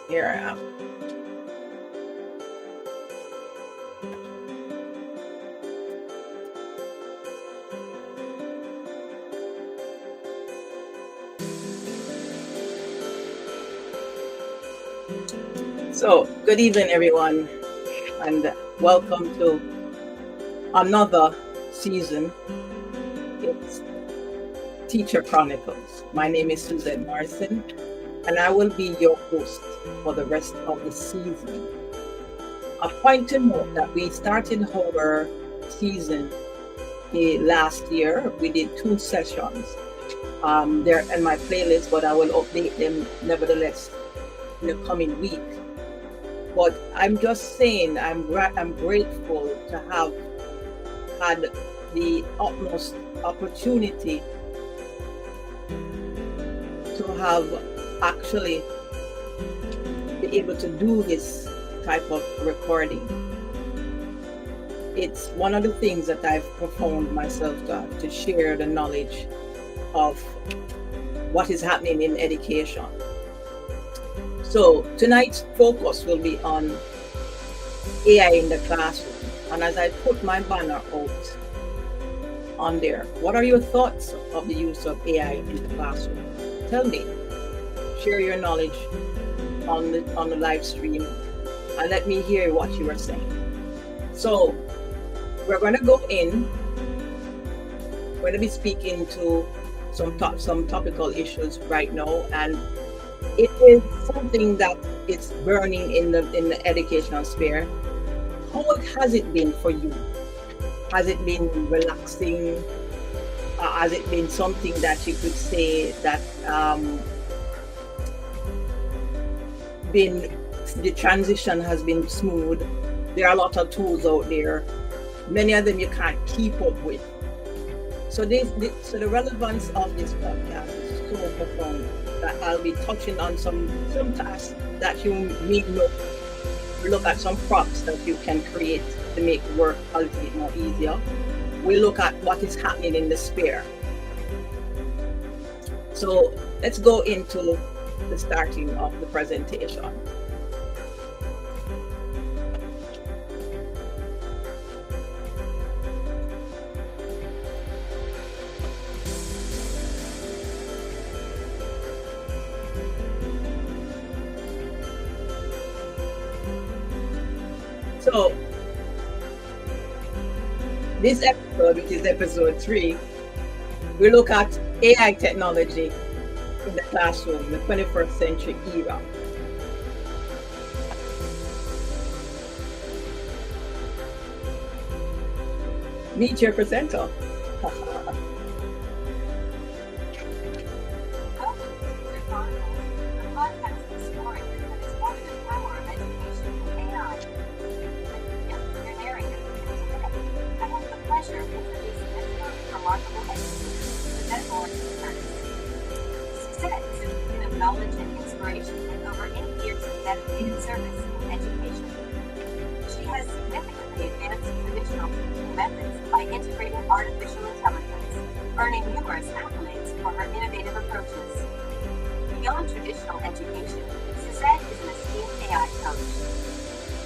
Here I am. So, good evening, everyone, and welcome to another season. It's Teacher Chronicles. My name is Suzanne Morrison, and I will be your host for the rest of the season. A point to note that we started our season last year. We did 2 sessions. They're in my playlist, but I will update them nevertheless in the coming week. But I'm just saying, I'm grateful to have had the utmost opportunity to have actually be able to do this type of recording. It's one of the things that I've profound myself to share the knowledge of what is happening in education. So tonight's focus will be on AI in the classroom. And as I put my banner out on there, what are your thoughts of the use of AI in the classroom? Tell me, share your knowledge on the live stream and let me hear what you are saying. So we're going to go in. We're going to be speaking to some topical issues right now, and it is something that is burning in the educational sphere. How has it been for you? Has it been relaxing? Has it been something that you could say that the transition has been smooth? There are a lot of tools out there. Many of them you can't keep up with. So the relevance of this podcast is so profound that I'll be touching on some tasks that you need to look at, some prompts that you can create to make work a little bit more easier. We look at what is happening in the sphere. So let's go into the starting of the presentation. So this episode, which is episode 3, we look at AI technology in the classroom, the 21st century era. Meet your presenter. Knowledge and inspiration with over 8 years of dedicated service in education. She has significantly advanced traditional teaching methods by integrating artificial intelligence, earning numerous accolades for her innovative approaches. Beyond traditional education, Suzette is an esteemed AI coach.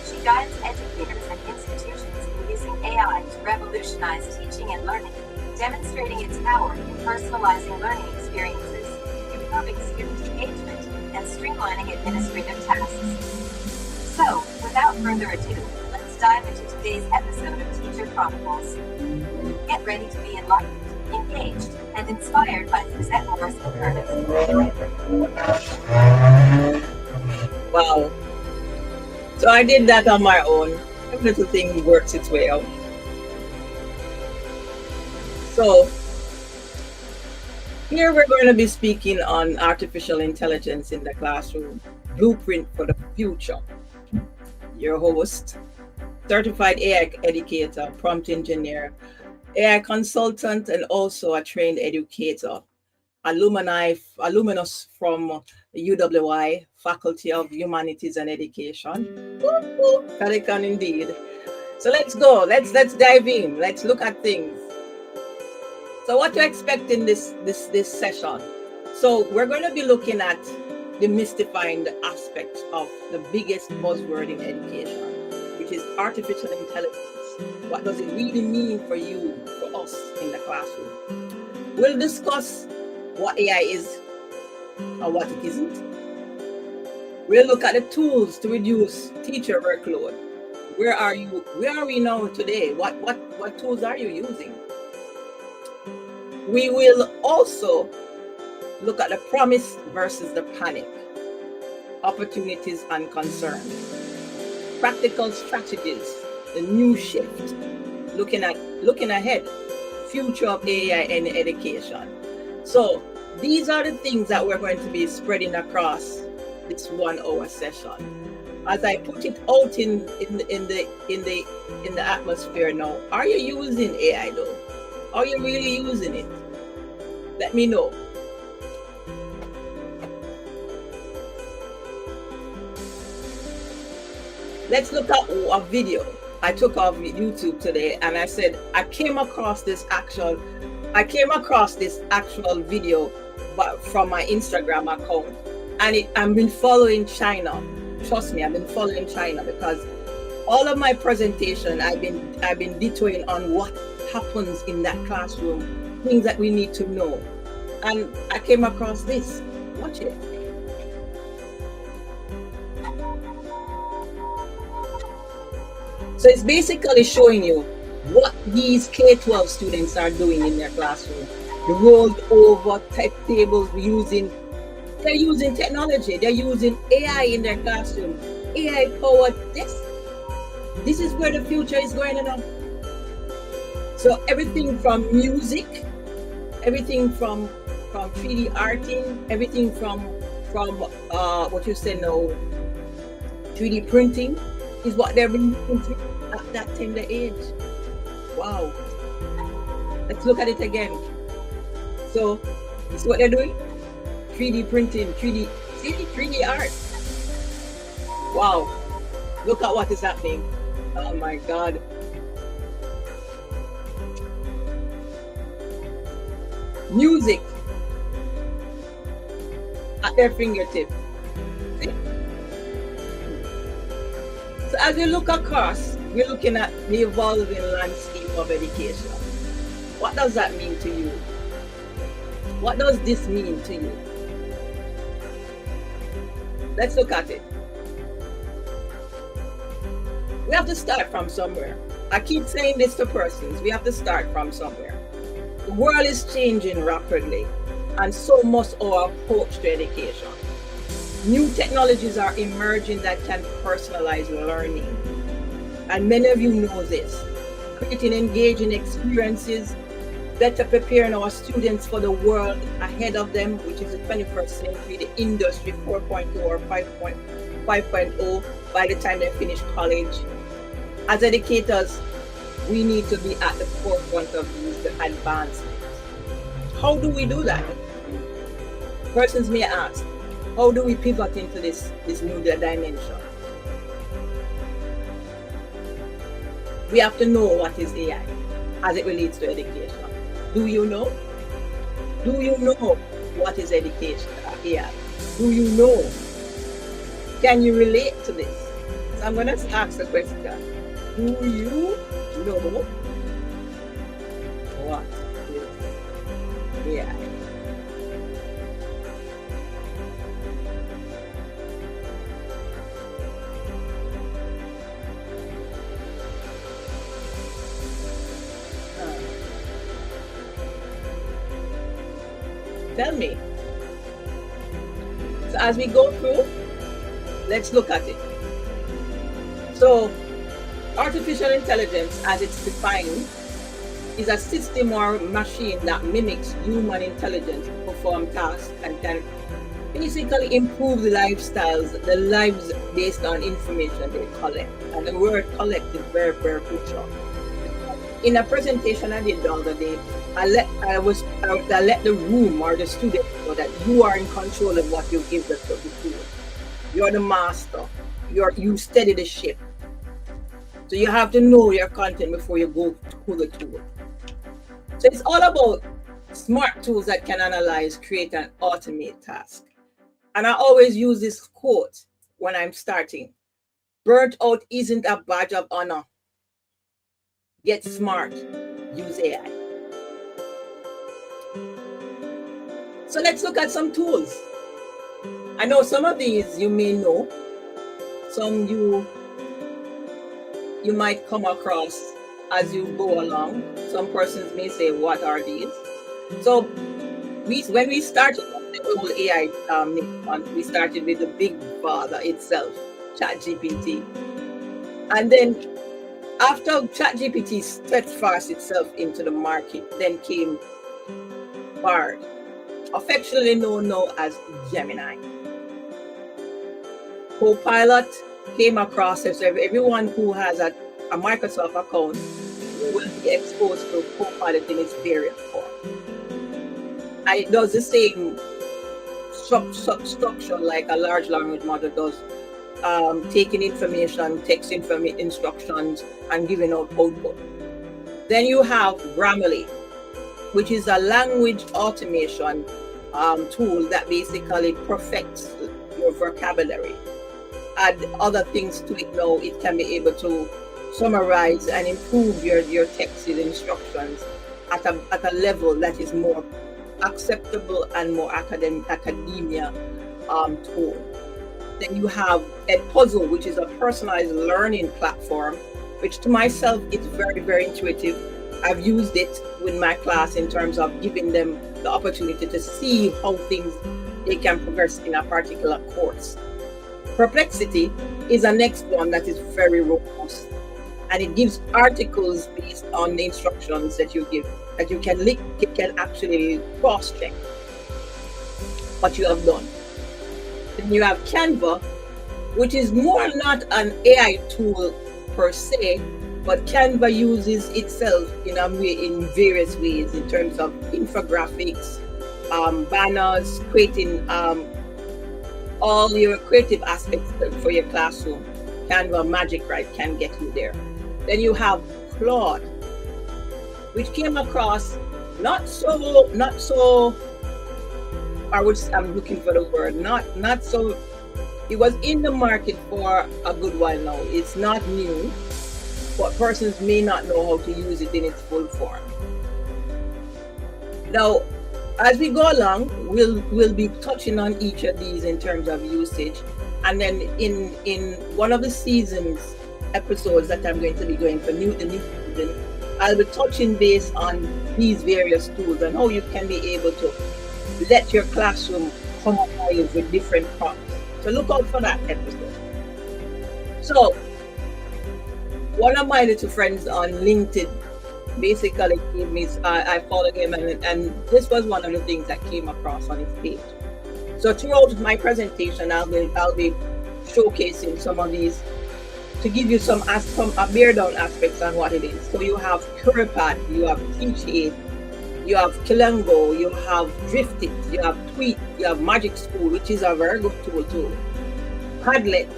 She guides educators and institutions in using AI to revolutionize teaching and learning, demonstrating its power in personalizing learning experiences, improving student engagement, and streamlining administrative tasks. So, without further ado, let's dive into today's episode of Teacher Chronicles. Get ready to be enlightened, engaged, and inspired by Suzette Morrison Curtis. Wow. So I did that on my own. Every little thing works its way out. So here we're going to be speaking on artificial intelligence in the classroom, blueprint for the future. Your host, certified AI educator, prompt engineer, AI consultant, and also a trained educator, alumnus from UWI, Faculty of Humanities and Education. Pelican indeed. So let's go. Let's dive in. Let's look at things. So what to expect in this session? So we're going to be looking at demystifying the aspects of the biggest buzzword in education, which is artificial intelligence. What does it really mean for you, for us in the classroom? We'll discuss what AI is and what it isn't. We'll look at the tools to reduce teacher workload. Where are you? Where are we now today? What tools are you using? We will also look at the promise versus the panic, opportunities and concerns, practical strategies, the new shift, looking ahead, future of AI in education. So these are the things that we're going to be spreading across this 1 hour session. As I put it out in the atmosphere now, are you using AI though? Are you really using it? Let me know. Let's look at a video I took off YouTube today, and I said I came across this actual video, but from my Instagram account, and I've been following China. Trust me, I've been following China because all of my presentation I've been detailing on what happens in that classroom, things that we need to know, and I came across this. Watch it. So it's basically showing you what these K-12 students are doing in their classroom. The rolled over type tables they're using technology, they're using AI in their classroom. AI powered this. This is where the future is going on. So everything from music, everything from 3D arting, everything from what you say now, 3D printing is what they're being into at that tender age. Wow. Let's look at it again. So this is what they're doing. 3D printing, 3D art. Wow. Look at what is happening. Oh my God. Music at their fingertips. So as we look across, we're looking at the evolving landscape of education. What does that mean to you? What does this mean to you? Let's look at it. We have to start from somewhere. I keep saying this to persons. We have to start from somewhere. The world is changing rapidly, and so must our approach to education. New technologies are emerging that can personalize learning. And many of you know this. Creating engaging experiences, better preparing our students for the world ahead of them, which is the 21st century, the industry 4.0 or 5.0 by the time they finish college. As educators, we need to be at the forefront of these advancements. How do we do that? Persons may ask, how do we pivot into this new dimension? We have to know what is AI as it relates to education. Do you know? Do you know what is education, AI? Do you know? Can you relate to this? So I'm going to ask the question. Do you know what is AI? Tell me. So as we go through, let's look at it. So artificial intelligence, as it's defined, is a system or machine that mimics human intelligence to perform tasks and can basically improve the lifestyles, the lives based on information they collect. And the word collect is very, very crucial. In a presentation I did the other day, I let the room or the student know that you are in control of what you give the tool. You're the master. You steady the ship. So you have to know your content before you go to the tool. So it's all about smart tools that can analyze, create, and automate tasks. And I always use this quote when I'm starting. Burnt out isn't a badge of honor. Get smart. Use AI. So let's look at some tools. I know some of these you may know. Some you might come across as you go along. Some persons may say, what are these? So when we started the whole AI, we started with the big father itself, ChatGPT. And then after ChatGPT steadfast itself into the market, then came Bard, affectionately known now as Gemini. Copilot came across, so everyone who has a Microsoft account will be exposed to Copilot in its various forms. And it does the same structure like a large language model does, taking information, text instructions, and giving out output. Then you have Grammarly, which is a language automation tool that basically perfects your vocabulary. Add other things to it now, it can be able to summarize and improve your texted instructions at a level that is more acceptable and more academia tool. Then you have Edpuzzle, which is a personalized learning platform, which to myself is very, very intuitive. I've used it with my class in terms of giving them the opportunity to see how things they can progress in a particular course. Perplexity is the next one that is very robust, and it gives articles based on the instructions that you give, that you can actually cross-check what you have done. Then you have Canva, which is more not an AI tool per se, but Canva uses itself in various ways in terms of infographics, banners, creating all your creative aspects for your classroom. Canva Magic, right, can get you there. Then you have Claude, which came across not so. I'm looking for the word. Not so. It was in the market for a good while now. It's not new, but persons may not know how to use it in its full form. Now, as we go along, we'll be touching on each of these in terms of usage, and then in one of the seasons episodes that I'm going to be going for the new season, I'll be touching base on these various tools and how you can be able to let your classroom come alive with different prompts. So look out for that episode. So one of my little friends on LinkedIn basically gave me, I followed him, and this was one of the things that came across on his page. So throughout my presentation, I'll be showcasing some of these to give you some bear down aspects on what it is. So you have CurryPad, you have TeachAid, you have Kilango, you have Driftit, you have Tweet, you have Magic School, which is a very good tool too. Padlet,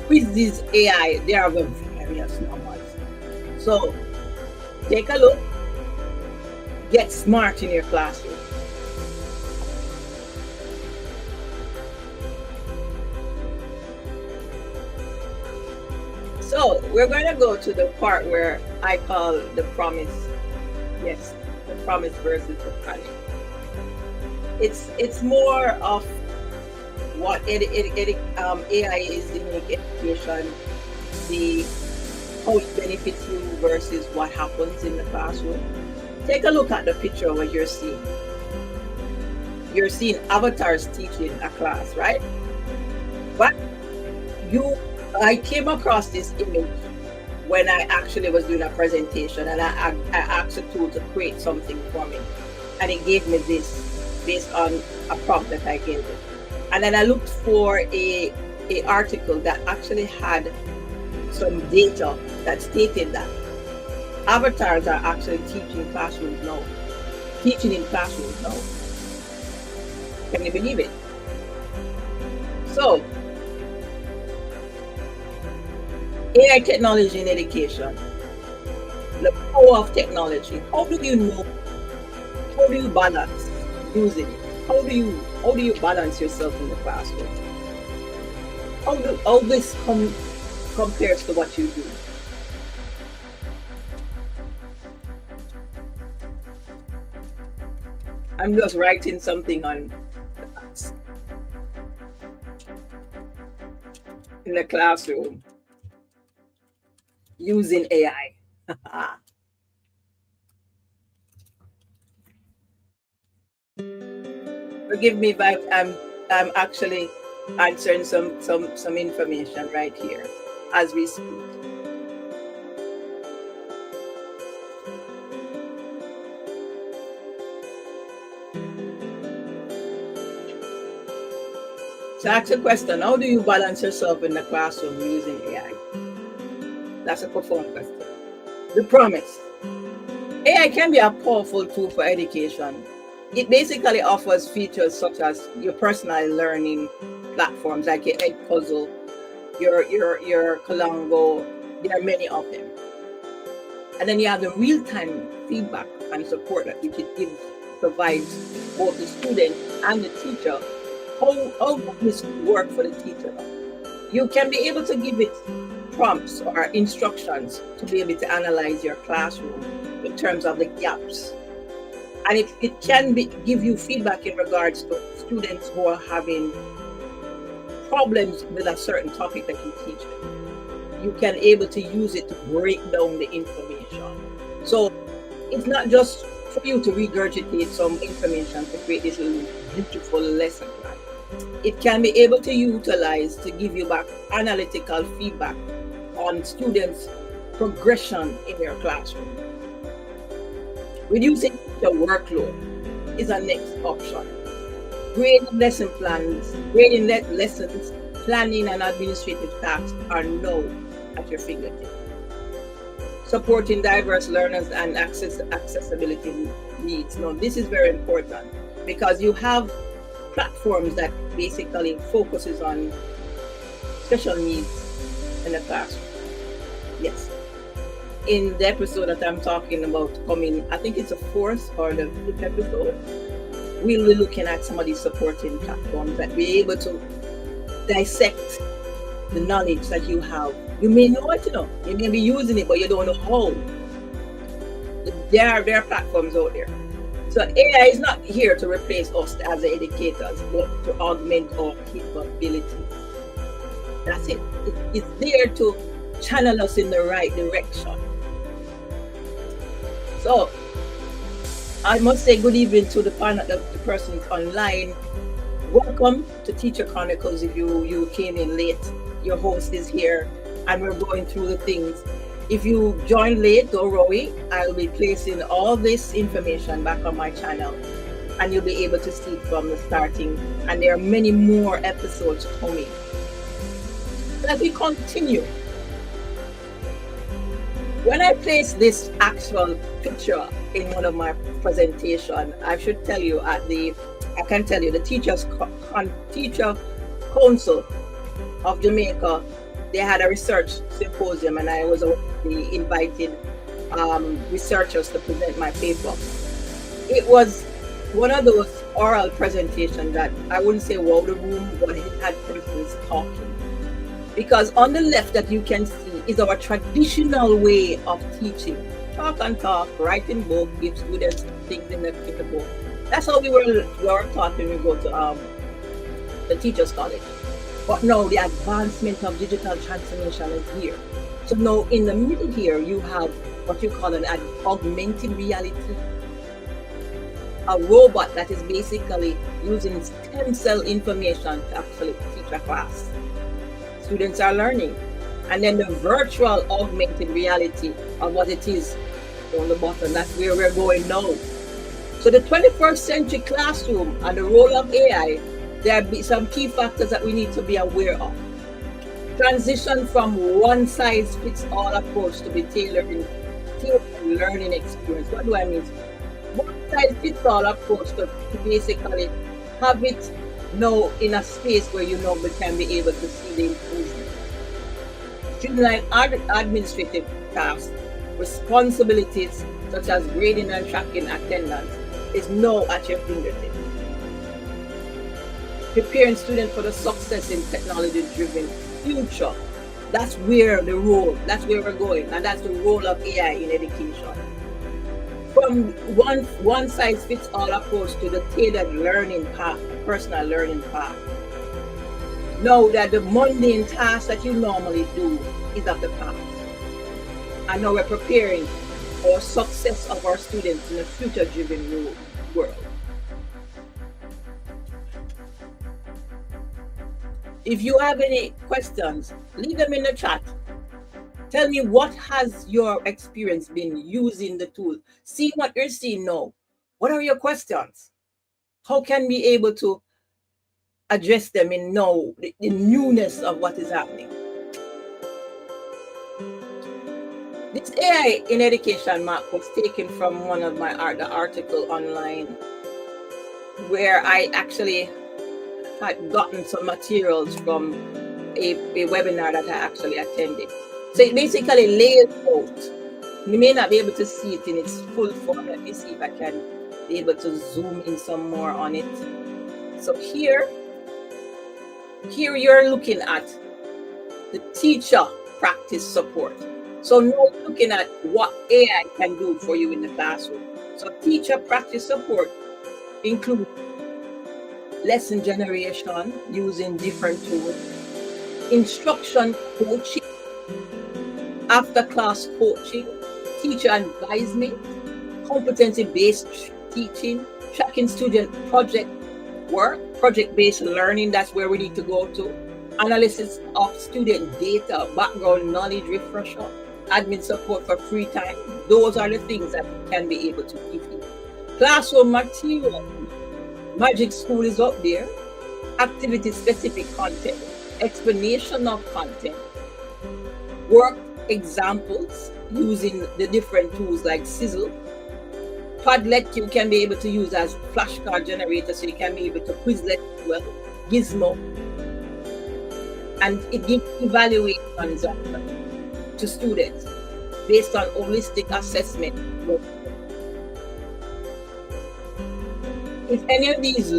Quizzes AI, there are various numbers. So take a look, get smart in your classroom. So we're going to go to the part where I call the promise. Yes, the promise versus the panic. It's more of what AI is in education, how it benefits you versus what happens in the classroom. Take a look at the picture of what you're seeing. You're seeing avatars teaching a class, right? But I came across this image when I actually was doing a presentation, and I asked the tool to create something for me, and it gave me this based on a prompt that I gave it. And then I looked for a article that actually had some data that stated that avatars are actually teaching in classrooms now. Can you believe it? So AI technology in education, the power of technology. How do you know? How do you balance using it? how do you balance yourself in the classroom? How this compares to what you do? I'm just writing something on in the classroom using AI. Forgive me if I'm actually answering some information right here as we speak. So ask a question, how do you balance yourself in the classroom using AI? That's a profound question. The promise. AI can be a powerful tool for education. It basically offers features such as your personal learning platforms like your Edpuzzle, your Colongo. There are many of them. And then you have the real-time feedback and support that which it gives, provides both the student and the teacher. How does this work for the teacher? You can be able to give it prompts or instructions to be able to analyze your classroom in terms of the gaps. And it can give you feedback in regards to students who are having problems with a certain topic that you teach them. You can able to use it to break down the information. So it's not just for you to regurgitate some information to create this little beautiful lesson plan. It can be able to utilize to give you back analytical feedback on students' progression in your classroom. Reducing the workload is a next option. Grading lesson plans, grading lessons, planning and administrative tasks are now at your fingertips. Supporting diverse learners and accessibility needs. Now, this is very important because you have platforms that basically focuses on special needs in the classroom. Yes. In the episode that I'm talking about coming, I think it's the fourth or the fifth episode, we'll be looking at some of these supporting platforms that be able to dissect the knowledge that you have. You may know it, you may be using it, but you don't know how. There are platforms out there. So AI is not here to replace us as educators, but to augment our capabilities. That's it. It's there to channel us in the right direction. So I must say good evening to the persons online. Welcome to Teacher Chronicles. If you came in late, your host is here and we're going through the things. If you joined late, don't worry, I'll be placing all this information back on my channel and you'll be able to see it from the starting, and there are many more episodes coming. As we continue, when I place this actual picture in one of my presentation, I should tell you the Teacher Council of Jamaica, they had a research symposium and I was the invited researchers to present my paper. It was one of those oral presentations that I wouldn't say wow the room, but it had persons talking. Because on the left that you can see is our traditional way of teaching. Talk and talk, writing book, give students things in the book. That's how we were taught when we go to the Teachers College. But now the advancement of digital transformation is here. So now in the middle here, you have what you call an augmented reality. A robot that is basically using stem cell information to actually teach a class. Students are learning. And then the virtual augmented reality of what it is on the bottom, that's where we're going now. So the 21st century classroom and the role of AI, there are some key factors that we need to be aware of. Transition from one size fits all approach to be tailored learning experience. What do I mean? One size fits all approach to basically have it now in a space where you know we can be able to see the improvement. Streamline administrative tasks, responsibilities such as grading and tracking attendance is now at your fingertips. preparing students for the success in technology-driven future. That's where that's where we're going, and that's the role of AI in education. From one size fits all approach to the tailored learning path, personal learning path. Know that the mundane tasks that you normally do is of the past. And now we're preparing for success of our students in a future-driven world. If you have any questions, leave them in the chat. Tell me, what has your experience been using the tool? See what you're seeing now. What are your questions? How can we be able to address them in now, the newness of what is happening? This AI in education map was taken from one of my the article online, where I actually had gotten some materials from a webinar that I actually attended. So it basically lays out. You may not be able to see it in its full form. Let me see if I can be able to zoom in some more on it. So here you're looking at the teacher practice support. So now looking at what AI can do for you in the classroom. So teacher practice support includes lesson generation using different tools, instruction coaching, after class coaching, teacher advisement, competency-based teaching, tracking student project work, project-based learning, that's where we need to go to, analysis of student data, background knowledge refresher, admin support for free time. Those are the things that we can be able to give you. Classroom material, Magic School is up there, activity-specific content, explanation of content, work examples using the different tools like Sizzle. Padlet you can be able to use as flashcard generator, so you can be able to Quizlet as well, Gizmo, and it gives evaluations to students based on holistic assessment. If any of these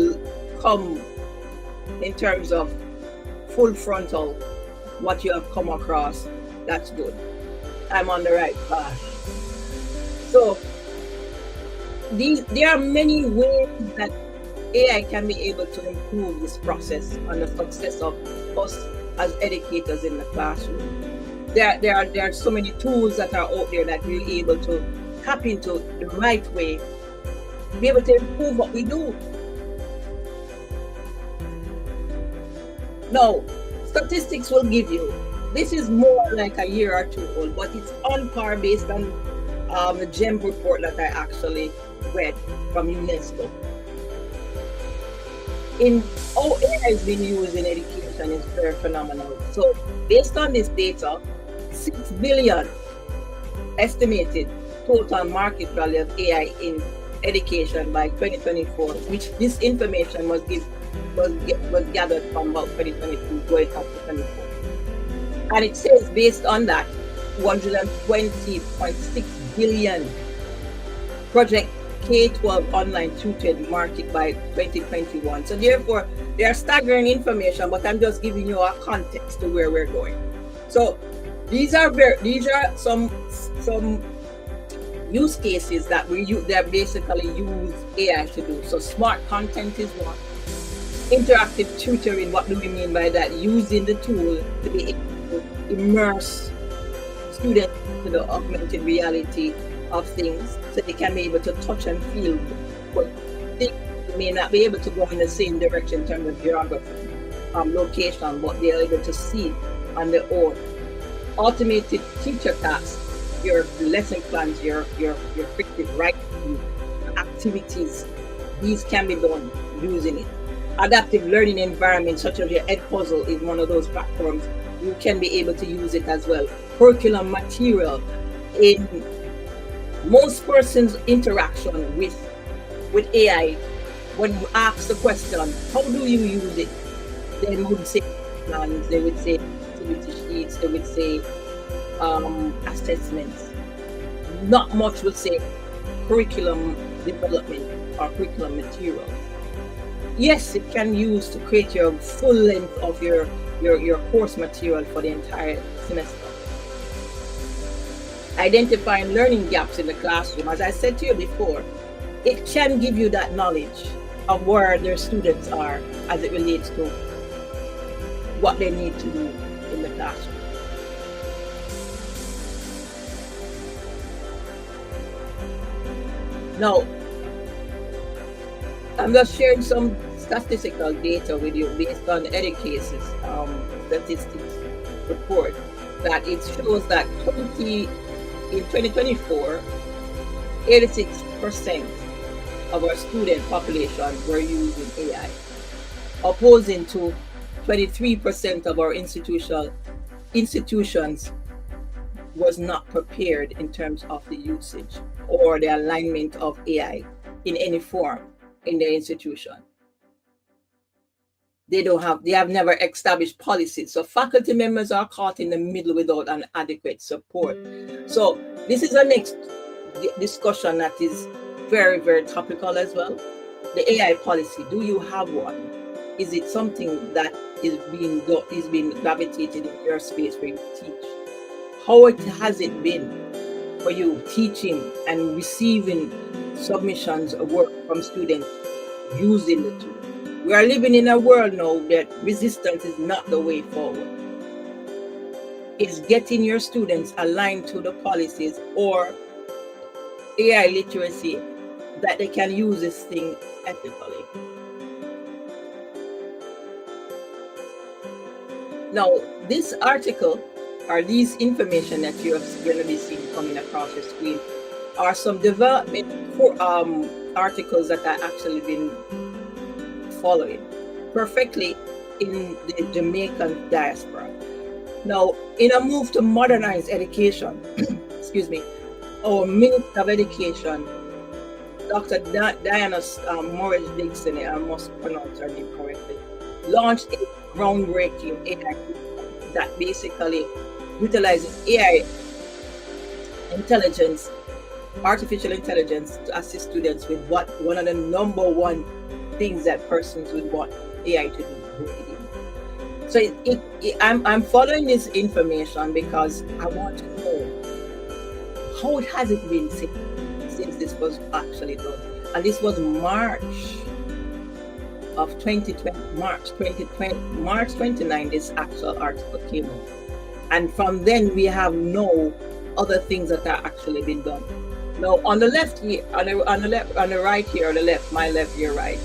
come in terms of full frontal, what you have come across, that's good. I'm on the right path. So there are many ways that AI can be able to improve this process and the success of us as educators in the classroom. There are so many tools that are out there that we're able to tap into the right way, be able to improve what we do. Now, statistics will give you, this is more like a year or two old, but it's on par based on the GEM report that I actually read from UNESCO. In how AI is being used in education is very phenomenal. So based on this data, 6 billion estimated total market value of AI in education by 2024, which this information was gathered from about 2022 going up to 2024. And it says based on that, 120.6 billion project K-12 online tutored market by 2021. So therefore, they are staggering information, but I'm just giving you a context to where we're going. So these are some use cases that that basically use AI to do. So smart content is one. Interactive tutoring, what do we mean by that? Using the tool to be able to immerse students into the augmented reality of things, so they can be able to touch and feel, but they may not be able to go in the same direction in terms of geography, location, but they are able to see on their own. Automated teacher tasks, your lesson plans, your predictive writing activities, these can be done using it. Adaptive learning environment such as your Edpuzzle is one of those platforms. You can be able to use it as well. Curriculum material. In most persons' interaction with AI, when you ask the question, how do you use it? They would say plans, they would say activity sheets, they would say assessments. Not much would say curriculum development or curriculum materials. Yes, it can use to create your full length of your course material for the entire semester. Identifying learning gaps in the classroom, as I said to you before, it can give you that knowledge of where their students are as it relates to what they need to do in the classroom. Now, I'm just sharing some statistical data with you based on Educase's statistics report, that it shows that in 2024, 86% of our student population were using AI, opposing to 23% of our institutions was not prepared in terms of the usage or the alignment of AI in any form in their institution. They have never established policies. So faculty members are caught in the middle without an adequate support. So this is a next discussion that is very, very topical as well. The AI policy, do you have one? Is it something that is being gravitated in your space where you teach? How has it been for you teaching and receiving submissions of work from students using the tool? We are living in a world now that resistance is not the way forward. It's getting your students aligned to the policies or AI literacy that they can use this thing ethically. Now, this article or these information that you're going to be seeing coming across your screen are some development articles that I actually been following perfectly in the Jamaican diaspora. Now, in a move to modernize education, excuse me, our Minister of Education, Dr. Diana Morris Dixon, I must pronounce her name correctly, launched a groundbreaking AI that basically utilizes AI intelligence, artificial intelligence, to assist students with one of the number one things that persons would want AI to do, grading. So I'm following this information because I want to know how it has it been since this was actually done. And this was March of 2020, March 29, this actual article came out. And from then we have no other things that are actually been done. Now on the left here, on the right here, or the left, my left, your right,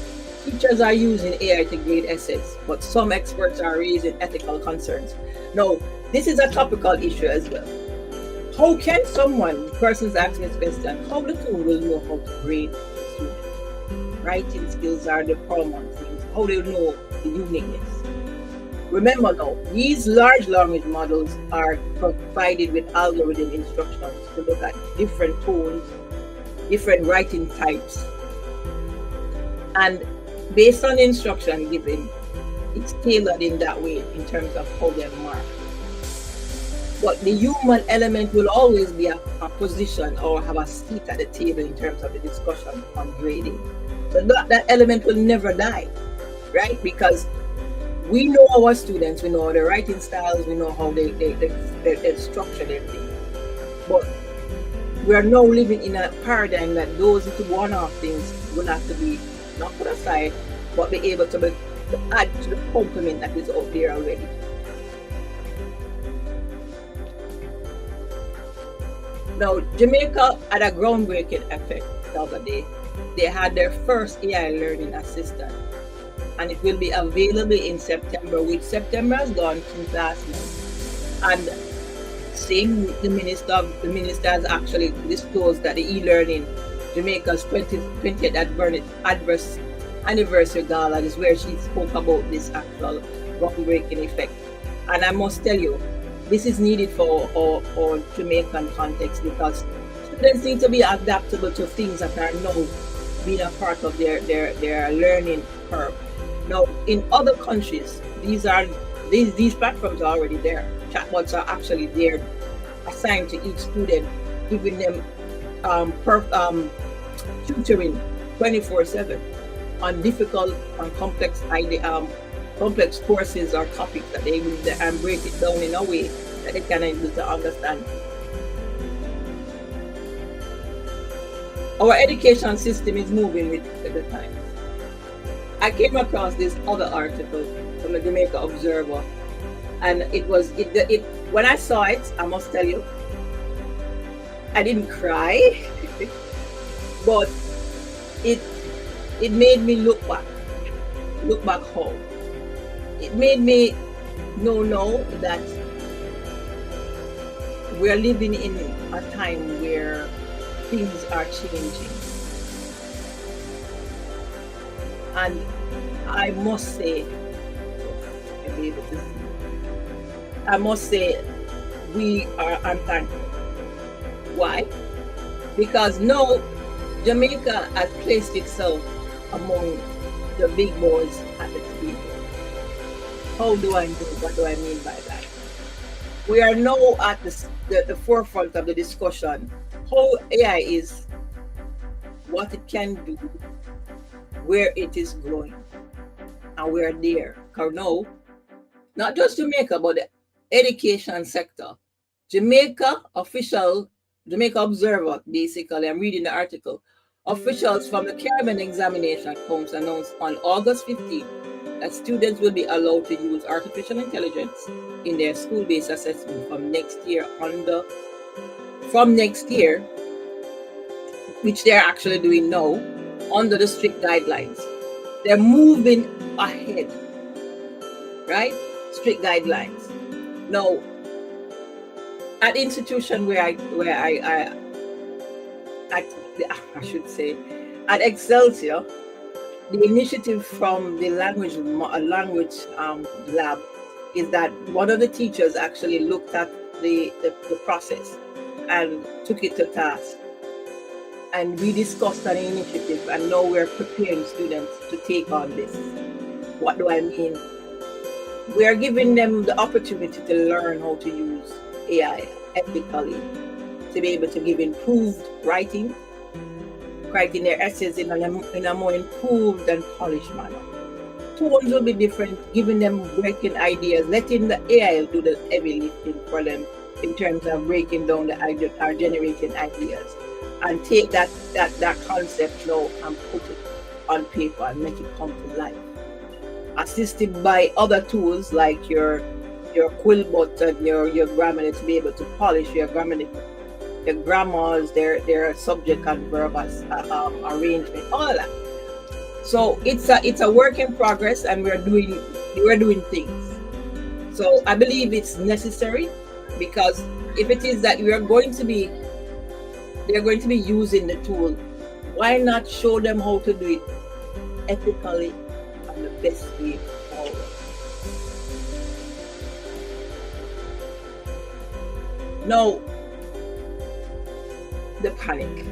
teachers are using AI to grade essays, but some experts are raising ethical concerns. Now, this is a topical issue as well. How can someone, persons asking this question, how the tool will know how to grade students? Writing skills are the paramount things. How do you know the uniqueness? Remember now, these large language models are provided with algorithm instructions to look at different tones, different writing types, and based on the instruction given, it's tailored in that way in terms of how they're marked. But the human element will always be a position or have a seat at the table in terms of the discussion on grading. So that element will never die, right? Because we know our students, we know their writing styles, we know how they structure their things. But we are now living in a paradigm that those little one-off things will have to be not put aside, but be able to add to the complement that is out there already. Now, Jamaica had a groundbreaking effect the other day. They had their first AI learning assistant, and it will be available in September, which September has gone since last month. And the minister has actually disclosed that the e-learning, Jamaica's 20th anniversary gala, is where she spoke about this actual groundbreaking effect. And I must tell you, this is needed for our Jamaican context, because students need to be adaptable to things that are now being a part of their learning curve. Now, in other countries, these platforms are already there. Chatbots are actually there, assigned to each student, giving them tutoring 24/7. on difficult and complex complex courses or topics that they will and break it down in a way that they can able to understand. Our education system is moving with the times. I came across this other article from the Jamaica Observer, and it when I saw it, I must tell you, I didn't cry, but it made me look back home. It made me know that we're living in a time where things are changing. And I must say, we are unthankful. Why? Because now Jamaica has placed itself among the big boys at the table. How do I know? What do I mean by that? We are now at the forefront of the discussion how AI is, what it can do, where it is going, and we're there. Because now, not just Jamaica, but the education sector. Jamaica Observer, basically, I'm reading the article. Officials from the Caribbean Examination Council announced on August 15 that students will be allowed to use artificial intelligence in their school-based assessment from next year, which they're actually doing now, under the strict guidelines. They're moving ahead, right? Strict guidelines. Now, at the institution where I should say, at Excelsior, the initiative from the language lab is that one of the teachers actually looked at the process and took it to task. And we discussed an initiative, and now we're preparing students to take on this. What do I mean? We are giving them the opportunity to learn how to use AI ethically, to be able to give improved writing their essays in a more improved and polished manner. Tones will be different, giving them breaking ideas, letting the AI do the heavy lifting for them in terms of breaking down or generating ideas, and take that concept now and put it on paper and make it come to life. Assisted by other tools like your Quillbot and your Grammarly to be able to polish your Grammarly, your grammars, their subject and verb arrangement, all that. So it's a work in progress, and we're doing things. So I believe it's necessary, because if it is that they're going to be using the tool, why not show them how to do it ethically and the best way forward? Now, the panic.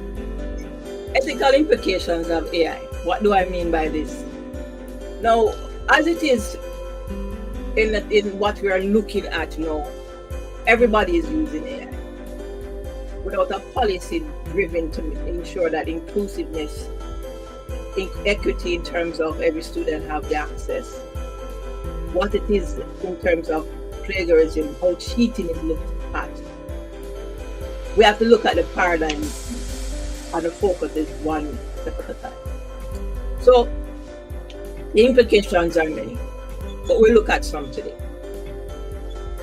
Ethical implications of AI. What do I mean by this? Now, as it is in what we are looking at now, everybody is using AI without a policy driven to ensure that inclusiveness, equity in terms of every student have the access. What it is in terms of plagiarism, how cheating is looked at. We have to look at the paradigm, and the focus is one step at a time. So the implications are many, but we'll look at some today.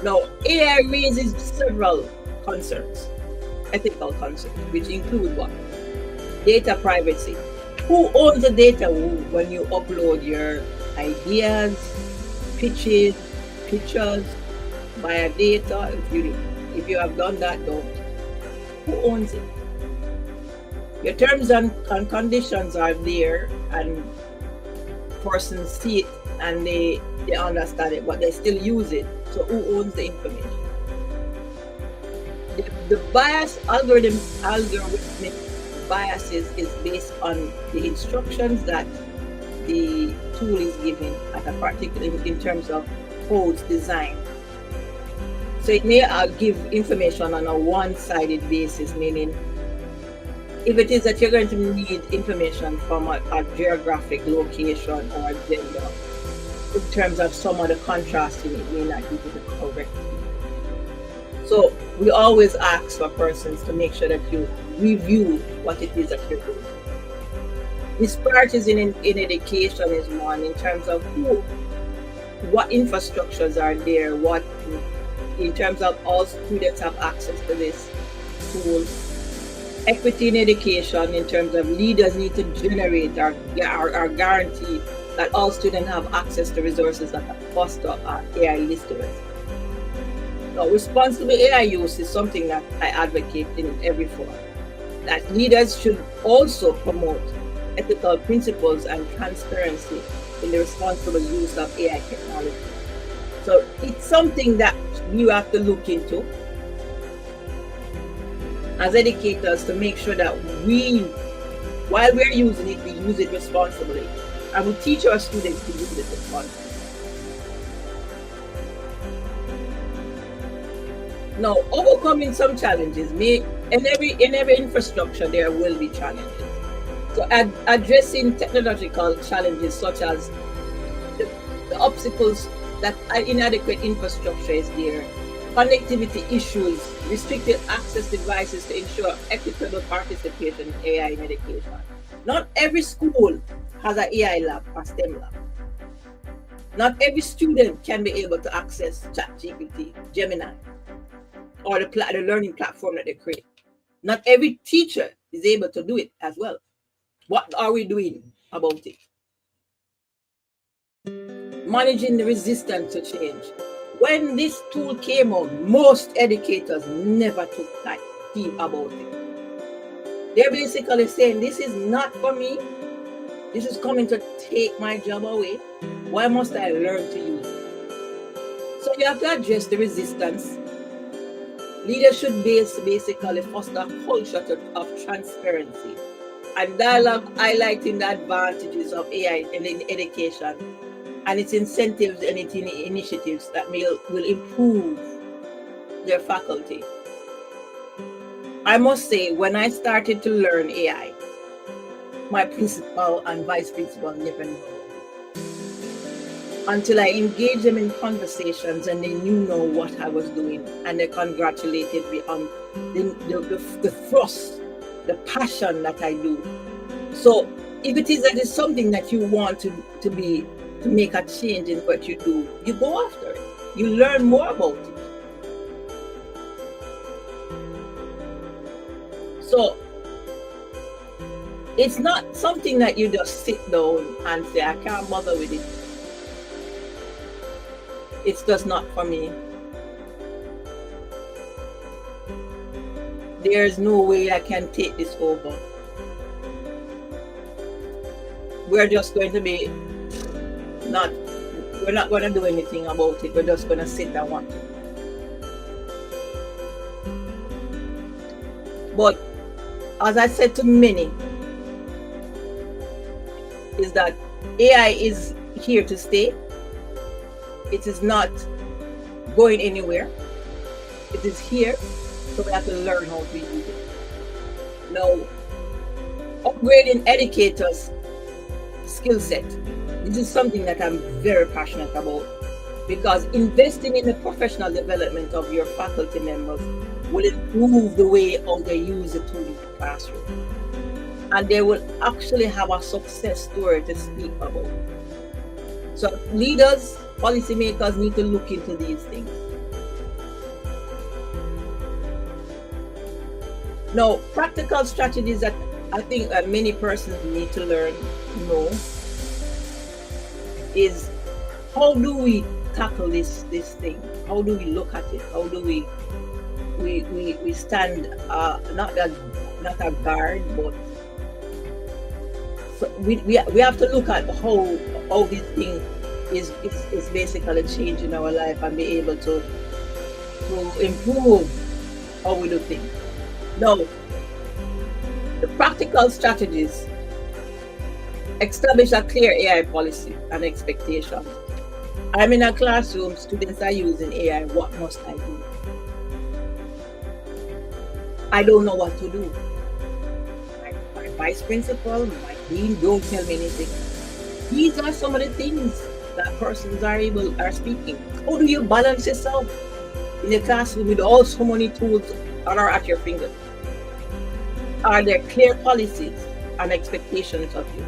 Now, AI raises several concerns, ethical concerns, which include what? Data privacy. Who owns the data when you upload your ideas, pitches, pictures via data? If you have done that, don't. Who owns it? Your terms and conditions are there, and persons see it and they understand it, but they still use it. So who owns the information? The bias algorithmic biases is based on the instructions that the tool is giving at a particular in terms of how it's designed. So it may give information on a one-sided basis, meaning If it is that you're going to need information from a geographic location or a gender, in terms of some of the contrasting, it may not be the correct. So we always ask for persons to make sure that you review what it is that you're doing. Disparities in education is one, in terms of what infrastructures are there, what in terms of all students have access to this school. Equity in education, in terms of leaders need to generate or guarantee that all students have access to resources that foster AI literacy. Now, responsible AI use is something that I advocate in every form. That leaders should also promote ethical principles and transparency in the responsible use of AI technology. So it's something that you have to look into as educators to make sure that while we're using it, we use it responsibly. And we teach our students to use it responsibly. Now, overcoming some challenges, in every infrastructure there will be challenges. So addressing technological challenges such as the obstacles that inadequate infrastructure is there, connectivity issues, restricted access devices to ensure equitable participation in AI in education. Not every school has an AI lab or STEM lab. Not every student can be able to access ChatGPT, Gemini, or the learning platform that they create. Not every teacher is able to do it as well. What are we doing about it? Managing the resistance to change. When this tool came out, most educators never took time to think about it. They're basically saying, this is not for me. This is coming to take my job away. Why must I learn to use it? So you have to address the resistance. Leaders should basically foster a culture of transparency and dialogue, highlighting the advantages of AI in education and its incentives and its initiatives that will improve their faculty. I must say, when I started to learn AI, my principal and vice principal never knew until I engaged them in conversations and they knew what I was doing, and they congratulated me on the thrust, the passion that I do. So if it is that it's something that you want to make a change in what you do, you go after it. You learn more about it. So it's not something that you just sit down and say, I can't bother with it. It's just not for me. There's no way I can take this over. We're just going to be we're not going to do anything about it. We're just going to sit and watch it. But as I said to many, is that AI is here to stay. It is not going anywhere. It is here, so we have to learn how to use it. Now, upgrading educators' skill set. This is something that I'm very passionate about, because investing in the professional development of your faculty members will improve the way how they use the tool in the classroom. And they will actually have a success story to speak about. So leaders, policymakers need to look into these things. Now, practical strategies that I think many persons need to learn to know is, how do we tackle this thing? How do we look at it? How do we stand not a guard, but so we have to look at how this thing is basically changing our life and be able to improve how we do things. Now, the practical strategies: establish a clear AI policy and expectations. I'm in a classroom, students are using AI, what must I do? I don't know what to do. vice principal, my dean don't tell me anything. These are some of the things that persons are speaking. How do you balance yourself in a classroom with all so many tools that are at your fingers? Are there clear policies and expectations of you?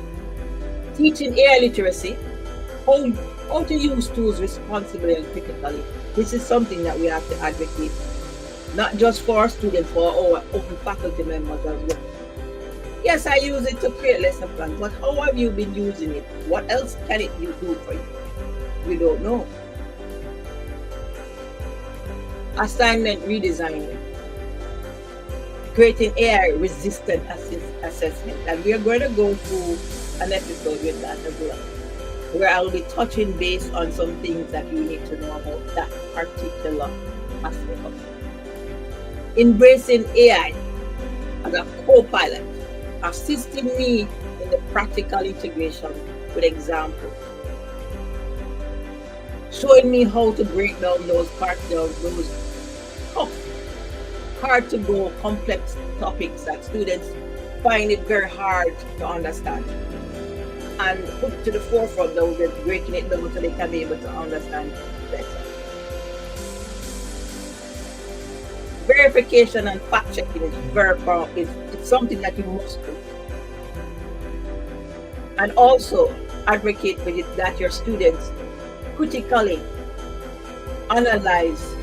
Teaching AI literacy, how to use tools responsibly and critically. This is something that we have to advocate, not just for our students, for our open faculty members as well. Yes, I use it to create lesson plans, but how have you been using it? What else can it do for you? We don't know. Assignment redesigning, creating AI resistant assessment, and we are going to go through an episode with that as well, where I'll be touching base on some things that you need to know about that particular aspect of it. Embracing AI as a co-pilot, assisting me in the practical integration with examples, showing me how to break down those parts of those tough, hard to go, complex topics that students find it very hard to understand, and put it to the forefront those that breaking it down so they can be able to understand better. Verification and fact checking is very powerful. It's something that you must do. And also advocate with it that your students critically analyze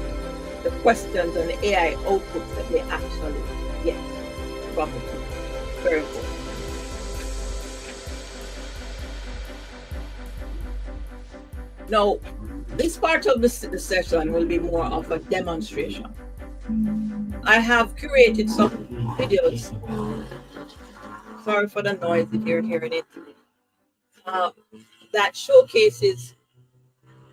the questions and the AI outputs that they actually get from the tool. Very important. Now, this part of the session will be more of a demonstration. I have curated some videos. Sorry for the noise if you're hearing it. That showcases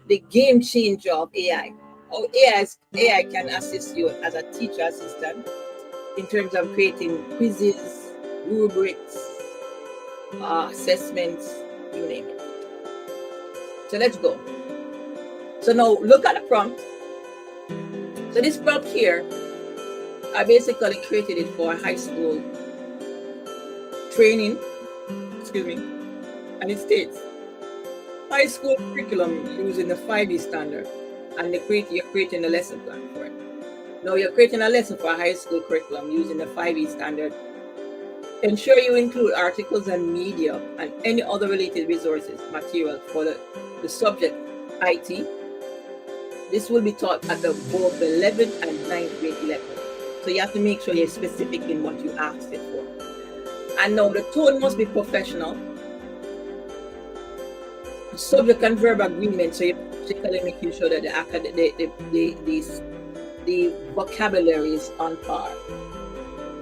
the game changer of AI. How AI can assist you as a teacher assistant in terms of creating quizzes, rubrics, assessments, you name it. So let's go. So now look at the prompt. So this prompt here, I basically created it for high school training, and it states high school curriculum using the 5E standard, and you're creating a lesson plan for it. Now you're creating a lesson for a high school curriculum using the 5E standard. Ensure you include articles and media and any other related resources, material for the subject IT. This will be taught at both the 11th and 9th grade level. So you have to make sure you're specific in what you asked it for. And now the tone must be professional. The subject and verb agreement, so you're particularly making sure that the vocabulary is on par.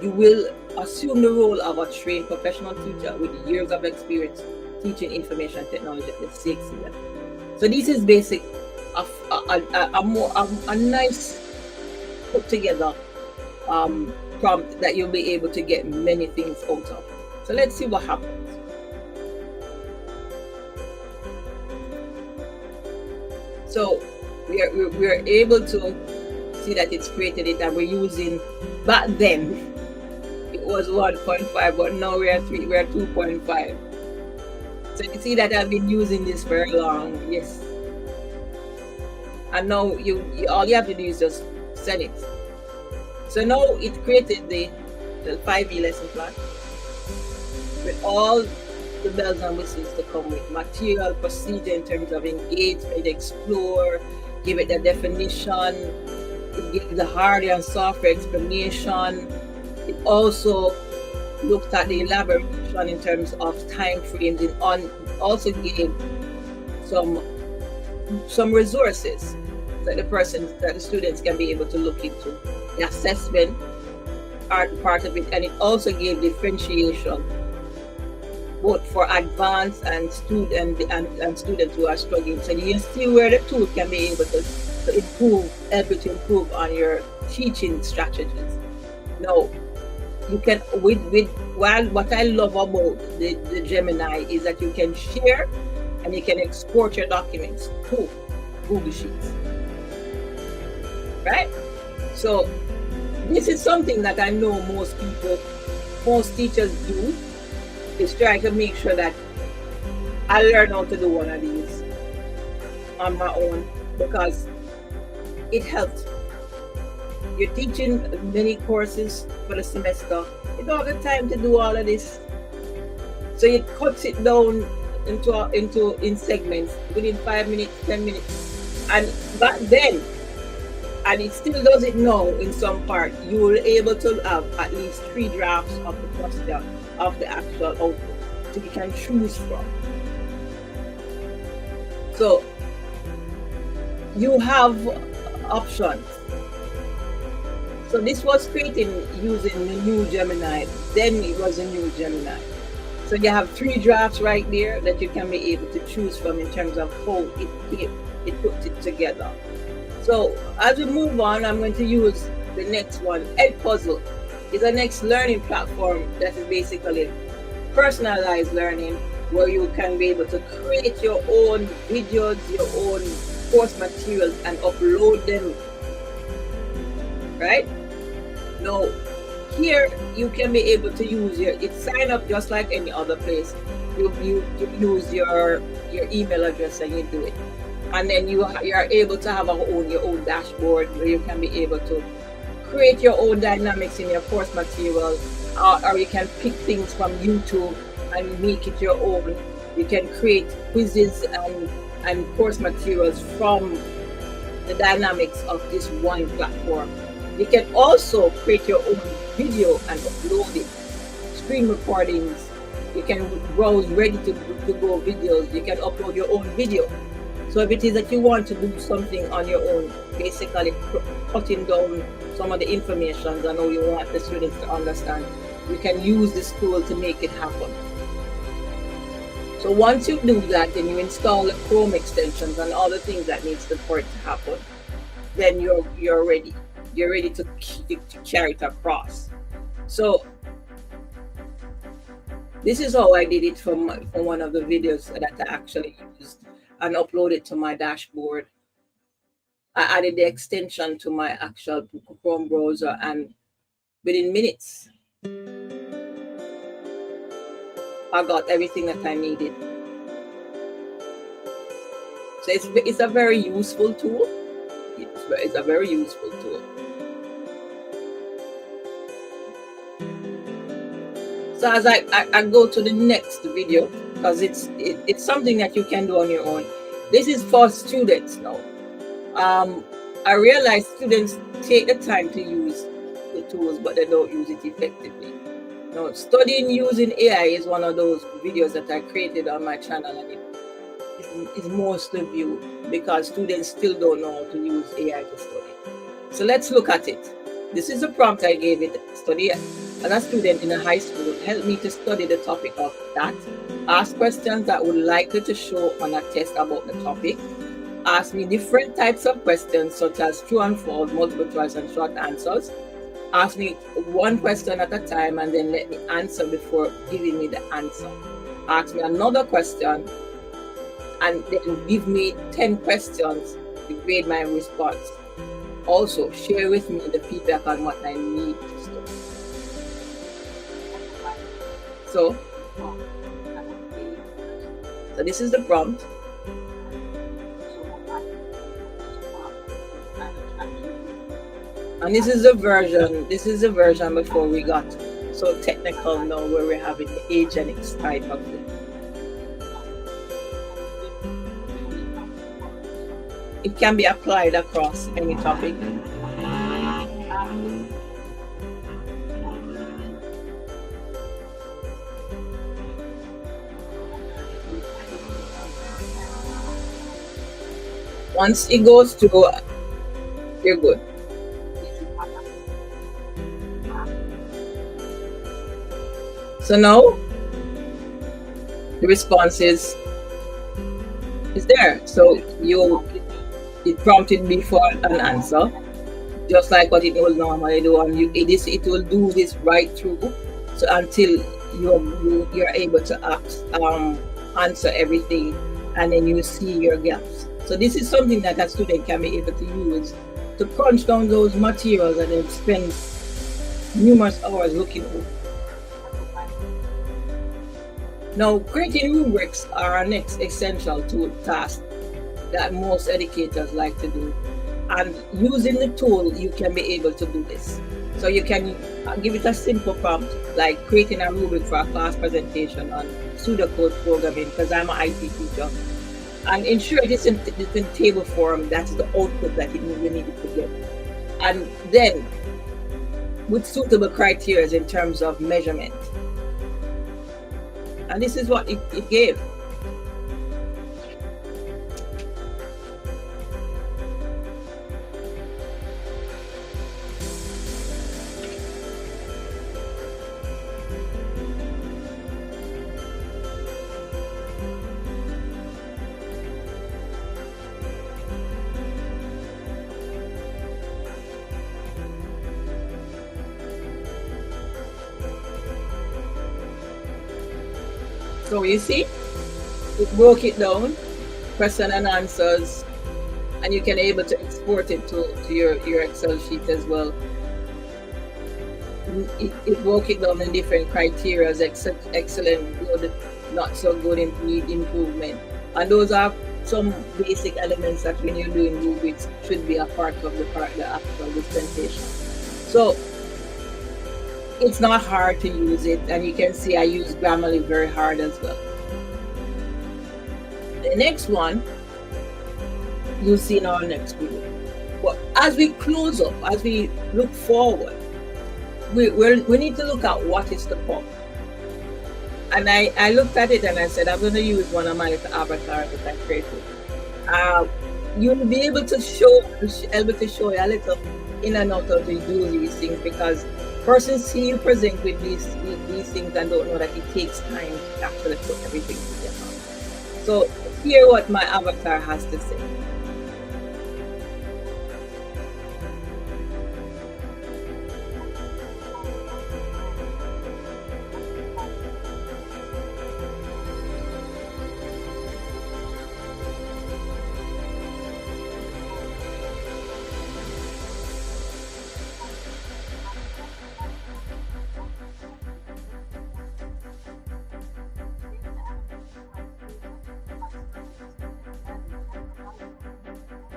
You will assume the role of a trained professional teacher with years of experience teaching information technology at the 6th level. So this is basic, a nice put together prompt that you'll be able to get many things out of. So let's see what happens. So we are able to see that it's created it, and we're using, back then it was 1.5, but now we're at 2.5. So you see that I've been using this very long, yes. And now all you have to do is just send it. So now it created the 5E lesson plan with all the bells and whistles to come with material, procedure in terms of engagement, explore, give it the definition, it gives the hardware and software explanation. It also looked at the elaboration in terms of time frames, and also gave some resources that the students can be able to look into. The assessment part of it, and it also gave differentiation both for advanced and students who are struggling. So you see where the tool can be able to help you to improve on your teaching strategies. Now, you can what I love about the Gemini is that you can share and you can export your documents to Google Sheets, right? So this is something that I know most teachers do, is trying to make sure that I learn how to do one of these on my own, because it helps. You're teaching many courses for the semester. You don't have the time to do all of this. So it cuts it down in segments within 5 minutes, 10 minutes. And back then, and it still does it now in some part, you will be able to have at least 3 drafts of the question of the actual output, so you can choose from. So you have options. So this was created using the new Gemini. Then it was a new Gemini. So you have 3 drafts right there that you can be able to choose from in terms of how it puts it together. So as we move on, I'm going to use the next one. Edpuzzle is a next learning platform that is basically personalized learning, where you can be able to create your own videos, your own course materials, and upload them. Right? Now, here you can be able to use sign up just like any other place. You use your email address and you do it, and then you are able to have your own dashboard where you can be able to create your own dynamics in your course material, or you can pick things from YouTube and make it your own. You can create quizzes and course materials from the dynamics of this one platform. You can also create your own video and upload it. Screen recordings. You can browse ready to go videos. You can upload your own video. So if it is that you want to do something on your own, basically cutting down some of the information and how you want the students to understand, you can use this tool to make it happen. So once you do that, then you install the Chrome extensions and all the things that needs for it to happen, then you're ready. You're ready to carry it across. So this is how I did it from one of the videos that I actually used and uploaded to my dashboard. I added the extension to my actual Chrome browser, and within minutes, I got everything that I needed. So it's a very useful tool. It's a very useful tool. So as I go to the next video, because it's something that you can do on your own. This is for students now. I realize students take the time to use the tools, but they don't use it effectively. Now, studying using AI is one of those videos that I created on my channel, and it's mostly viewed because students still don't know how to use AI to study. So let's look at it. This is the prompt I gave it. Study as a student in a high school. Help me to study the topic of that. Ask questions that would likely to show on a test about the topic. Ask me different types of questions such as true and false, multiple choice, and short answers. Ask me one question at a time and then let me answer before giving me the answer. Ask me another question and then give me 10 questions to grade my response. Also, share with me the feedback on what I need to study. So this is the prompt. And this is the version before we got so technical now, where we're having the Agenix type of thing. It can be applied across any topic. Once it goes through, you're good. So now the response is there. So it prompted me for an answer, just like what it will normally do. And it will do this right through, so until you're able to answer everything, and then you see your gaps. So this is something that a student can be able to use to crunch down those materials and then spend numerous hours looking over. Now, creating rubrics are our next essential tool task that most educators like to do. And using the tool, you can be able to do this. So you can give it a simple prompt, like creating a rubric for a class presentation on pseudocode programming, because I'm an IT teacher, and ensure it's in table form. That's the output that you need to get. And then with suitable criteria in terms of measurement. And this is what it gave. So you see, it broke it down, question and answers, and you can able to export it to your Excel sheet as well. It broke it down in different criteria, excellent, good, not so good, need improvement. And those are some basic elements that when you're doing rubrics should be a part of the actual dispensation. So it's not hard to use it, and you can see I use Grammarly very hard as well. The next one you'll see in our next video. But as we close up, as we look forward, we need to look at what is to come. And I looked at it and I said, I'm going to use one of my little avatars that I created. You'll be able to show you a little in and out how to do these things, because persons see you present with these things and don't know that it takes time to actually put everything together. So hear what my avatar has to say.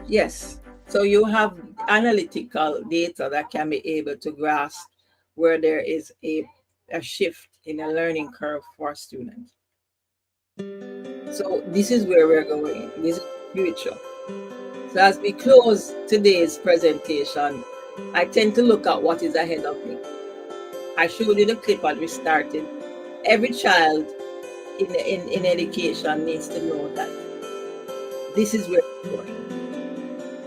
Yes, so you have analytical data that can be able to grasp where there is a shift in a learning curve for students. So this is where we're going. This is the future. So as we close today's presentation, I tend to look at what is ahead of me. I showed you the clip as we started. Every child in education needs to know that this is where we're going.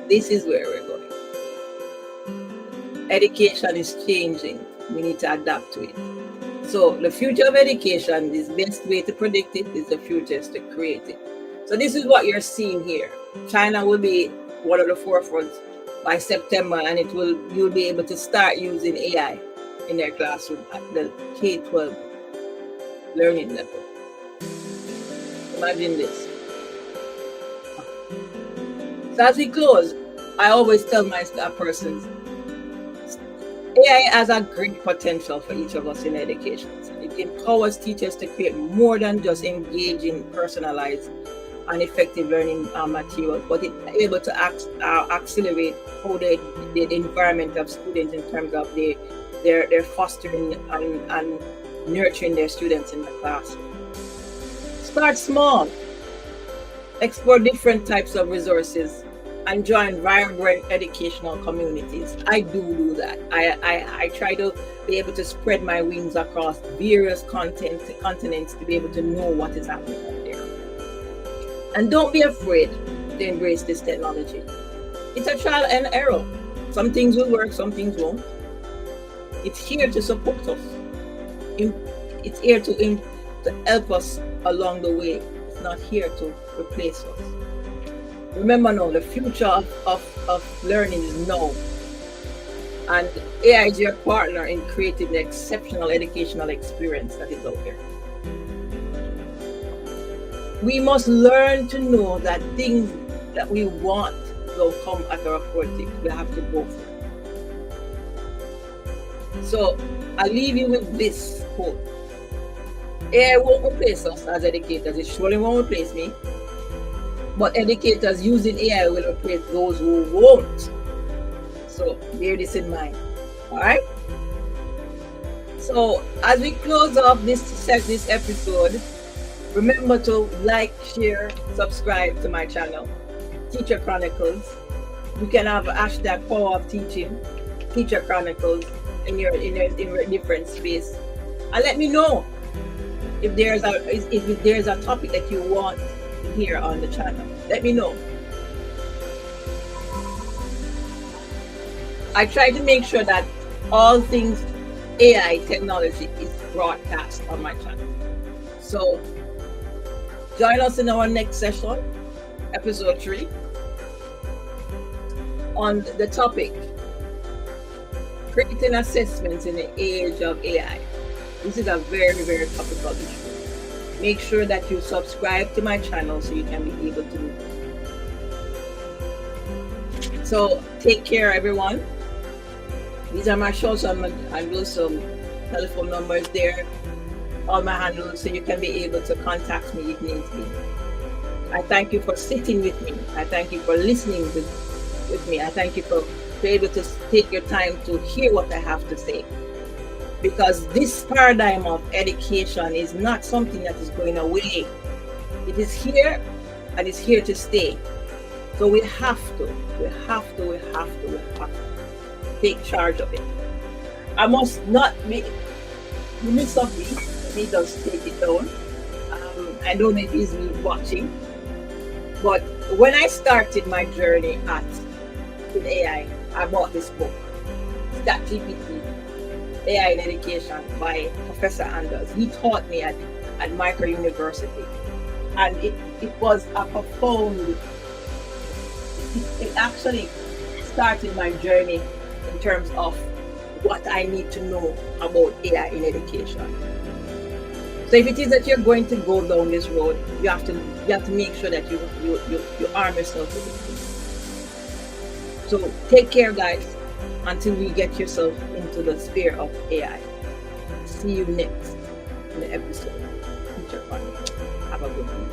This is where we're going. Education is changing. We need to adapt to it. So the future of education, the best way to predict it is the future is to create it. So this is what you're seeing here. China will be one of the forefronts by September, and you'll be able to start using AI in their classroom at the K-12 learning level. Imagine this. So as we close, I always tell my persons, AI has a great potential for each of us in education. It empowers teachers to create more than just engaging, personalized, and effective learning materials, but it's able to accelerate how the environment of students in terms of their fostering and nurturing their students in the classroom. Start small. Explore different types of resources and join vibrant educational communities. I do that. I try to be able to spread my wings across various continents to be able to know what is happening out there. And don't be afraid to embrace this technology. It's a trial and error. Some things will work, some things won't. It's here to support us. It's here to help us along the way. It's not here to replace us. Remember now, the future of learning is now. And AI is your partner in creating the exceptional educational experience that is out there. We must learn to know that things that we want will come at our forte. We have to go for it. So I'll leave you with this quote. AI won't replace us as educators. It surely won't replace me. But educators using AI will replace those who won't. So bear this in mind. All right. So as we close off this episode, remember to like, share, subscribe to my channel, Teacher Chronicles. You can have hashtag Power of Teaching, Teacher Chronicles in your different space, and let me know if there's a topic that you want to hear on the channel. Let me know. I try to make sure that all things AI technology is broadcast on my channel. So join us in our next session, episode 3, on the topic creating assessments in the age of AI. This is a very, very topical issue. Make sure that you subscribe to my channel so you can be able to do that. So take care, everyone. These are my shows. I'm do some telephone numbers there, all my handles, so you can be able to contact me if needs be. I thank you for sitting with me. I thank you for listening with me. I thank you for being able to take your time to hear what I have to say. Because this paradigm of education is not something that is going away. It is here and it's here to stay. So we have to take charge of it. I must not be the midst of me. He does take it down. I don't know if he's watching, but when I started my journey in AI, I bought this book, GPT, AI in Education by Professor Anders. He taught me at Micro University, and it was a profound. It actually started my journey in terms of what I need to know about AI in education. So if it is that you're going to go down this road, you have to make sure that you arm yourself with it. So take care, guys, until we get yourself into the sphere of AI. See you next in the episode. Have a good evening.